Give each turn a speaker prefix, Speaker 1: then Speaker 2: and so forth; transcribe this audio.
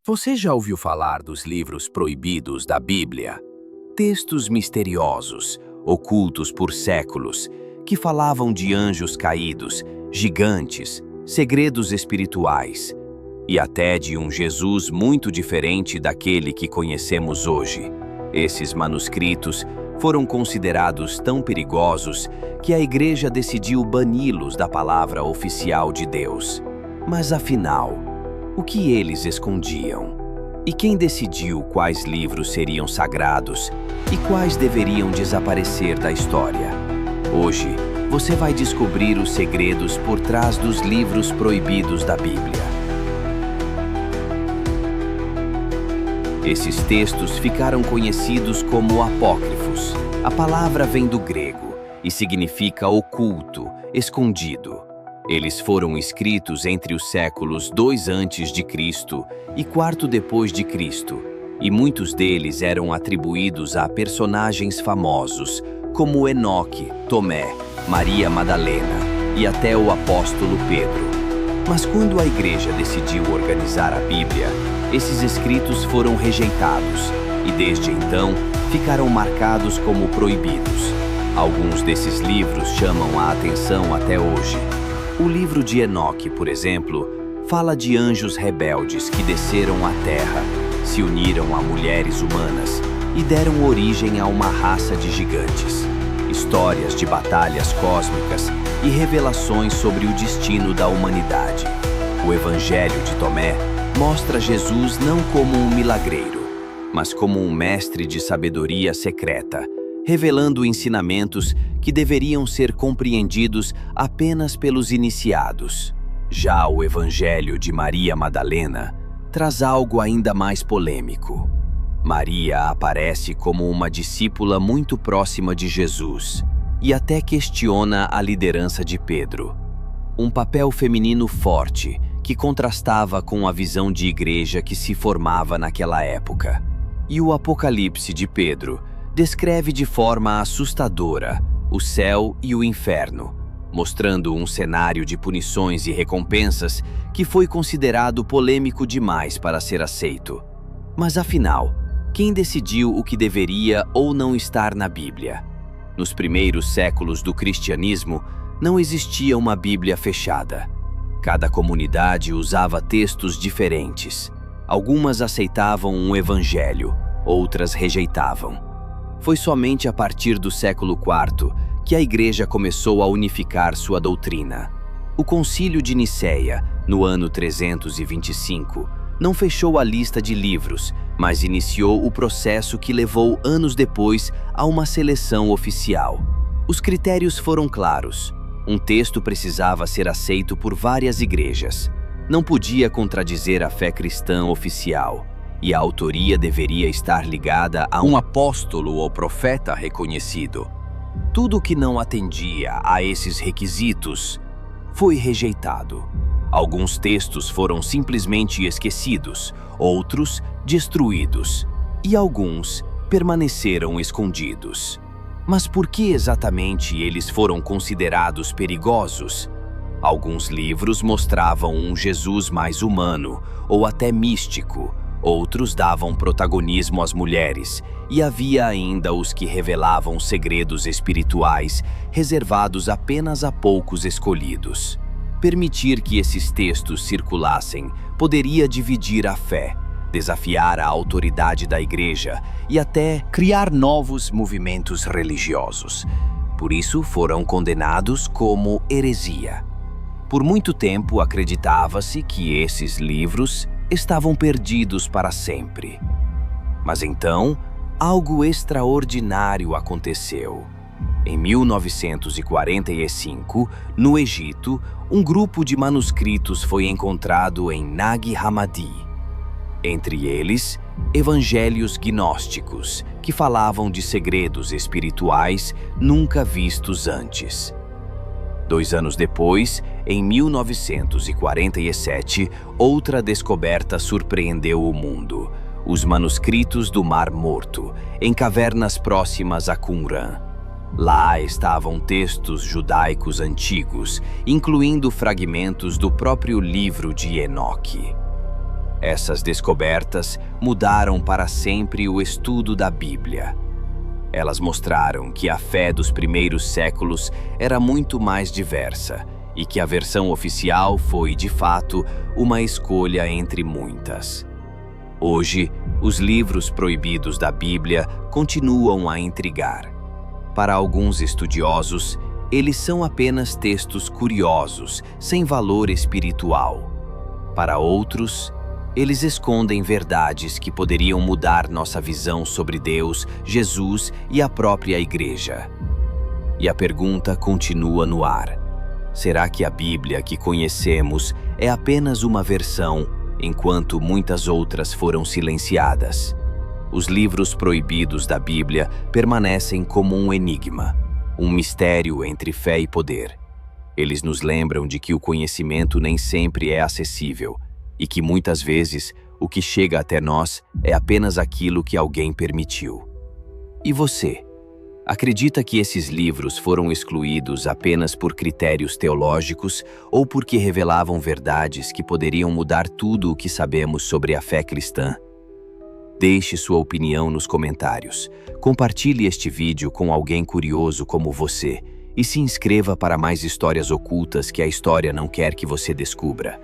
Speaker 1: Você já ouviu falar dos livros proibidos da Bíblia? Textos misteriosos, ocultos por séculos, que falavam de anjos caídos, gigantes, segredos espirituais e até de um Jesus muito diferente daquele que conhecemos hoje. Esses manuscritos foram considerados tão perigosos que a Igreja decidiu bani-los da palavra oficial de Deus. Mas afinal, o que eles escondiam? E quem decidiu quais livros seriam sagrados e quais deveriam desaparecer da história? Hoje, você vai descobrir os segredos por trás dos livros proibidos da Bíblia. Esses textos ficaram conhecidos como apócrifos. A palavra vem do grego e significa oculto, escondido. Eles foram escritos entre os séculos 2 a.C. e 4 depois de Cristo, e muitos deles eram atribuídos a personagens famosos, como Enoque, Tomé, Maria Madalena e até o apóstolo Pedro. Mas quando a Igreja decidiu organizar a Bíblia, esses escritos foram rejeitados e desde então ficaram marcados como proibidos. Alguns desses livros chamam a atenção até hoje. O livro de Enoque, por exemplo, fala de anjos rebeldes que desceram à terra, se uniram a mulheres humanas e deram origem a uma raça de gigantes. Histórias de batalhas cósmicas e revelações sobre o destino da humanidade. O Evangelho de Tomé mostra Jesus não como um milagreiro, mas como um mestre de sabedoria secreta, revelando ensinamentos que deveriam ser compreendidos apenas pelos iniciados. Já o Evangelho de Maria Madalena traz algo ainda mais polêmico. Maria aparece como uma discípula muito próxima de Jesus e até questiona a liderança de Pedro. Um papel feminino forte que contrastava com a visão de igreja que se formava naquela época. E o Apocalipse de Pedro descreve de forma assustadora o céu e o inferno, mostrando um cenário de punições e recompensas que foi considerado polêmico demais para ser aceito. Mas afinal, quem decidiu o que deveria ou não estar na Bíblia? Nos primeiros séculos do cristianismo, não existia uma Bíblia fechada. Cada comunidade usava textos diferentes. Algumas aceitavam um evangelho, outras rejeitavam. Foi somente a partir do século IV que a Igreja começou a unificar sua doutrina. O Concílio de Nicéia, no ano 325, não fechou a lista de livros, mas iniciou o processo que levou anos depois a uma seleção oficial. Os critérios foram claros. Um texto precisava ser aceito por várias igrejas. Não podia contradizer a fé cristã oficial, e a autoria deveria estar ligada a um apóstolo ou profeta reconhecido. Tudo que não atendia a esses requisitos foi rejeitado. Alguns textos foram simplesmente esquecidos, outros destruídos, e alguns permaneceram escondidos. Mas por que exatamente eles foram considerados perigosos? Alguns livros mostravam um Jesus mais humano ou até místico, outros davam protagonismo às mulheres, e havia ainda os que revelavam segredos espirituais reservados apenas a poucos escolhidos. Permitir que esses textos circulassem poderia dividir a fé, desafiar a autoridade da Igreja e até criar novos movimentos religiosos. Por isso foram condenados como heresia. Por muito tempo acreditava-se que esses livros estavam perdidos para sempre. Mas então, algo extraordinário aconteceu. Em 1945, no Egito, um grupo de manuscritos foi encontrado em Nag Hammadi. Entre eles, evangelhos gnósticos, que falavam de segredos espirituais nunca vistos antes. 2 anos depois, em 1947, outra descoberta surpreendeu o mundo: os manuscritos do Mar Morto, em cavernas próximas a Qumran. Lá estavam textos judaicos antigos, incluindo fragmentos do próprio livro de Enoque. Essas descobertas mudaram para sempre o estudo da Bíblia. Elas mostraram que a fé dos primeiros séculos era muito mais diversa e que a versão oficial foi, de fato, uma escolha entre muitas. Hoje, os livros proibidos da Bíblia continuam a intrigar. Para alguns estudiosos, eles são apenas textos curiosos, sem valor espiritual. Para outros, eles escondem verdades que poderiam mudar nossa visão sobre Deus, Jesus e a própria Igreja. E a pergunta continua no ar: será que a Bíblia que conhecemos é apenas uma versão, enquanto muitas outras foram silenciadas? Os livros proibidos da Bíblia permanecem como um enigma, um mistério entre fé e poder. Eles nos lembram de que o conhecimento nem sempre é acessível e que muitas vezes o que chega até nós é apenas aquilo que alguém permitiu. E você? Acredita que esses livros foram excluídos apenas por critérios teológicos ou porque revelavam verdades que poderiam mudar tudo o que sabemos sobre a fé cristã? Deixe sua opinião nos comentários. Compartilhe este vídeo com alguém curioso como você e se inscreva para mais histórias ocultas que a história não quer que você descubra.